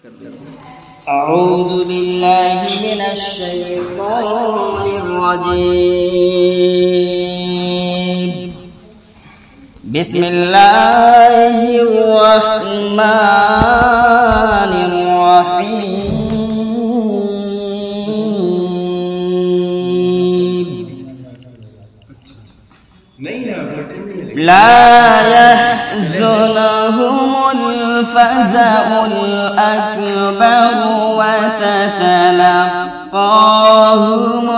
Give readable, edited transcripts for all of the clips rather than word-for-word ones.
أعوذ بالله من الشيطان الرجيم. بسم الله الرحمن الرحيم. لا يحزنهم الفزع الأكبر وتتلقاهم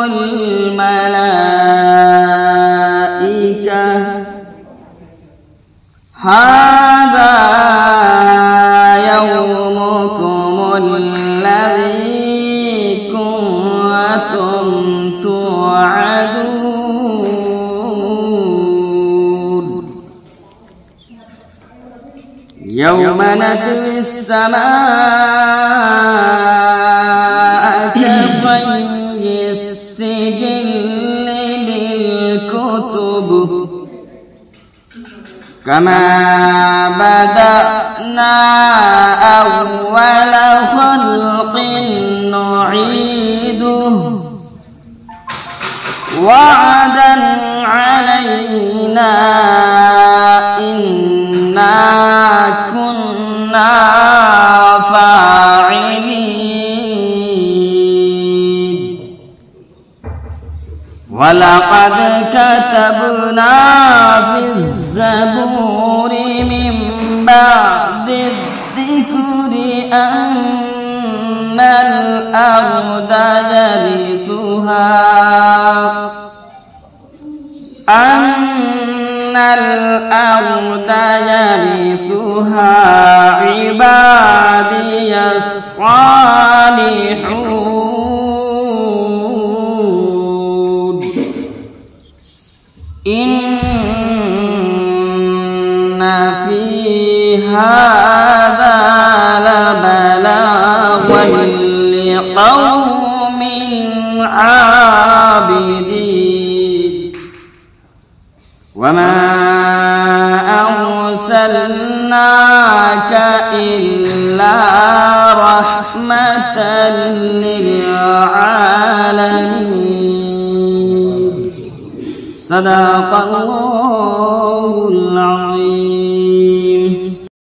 الملائكة هذا يومكم الذي كنتم توعدون. يوم نطوي السماء كطي السجل للكتب كما بدأنا أول خلق نعيده وعدا علينا إنا كنا فاعلين. ولقد كتبنا في الزبور من بعد الذكر أن الأرض يرثها عبادي الصالحون. إن في هذا لبلاغا لقوم عابدين. وما أرسلناك إلا رحمة للعالمين. صدق الله العظيم.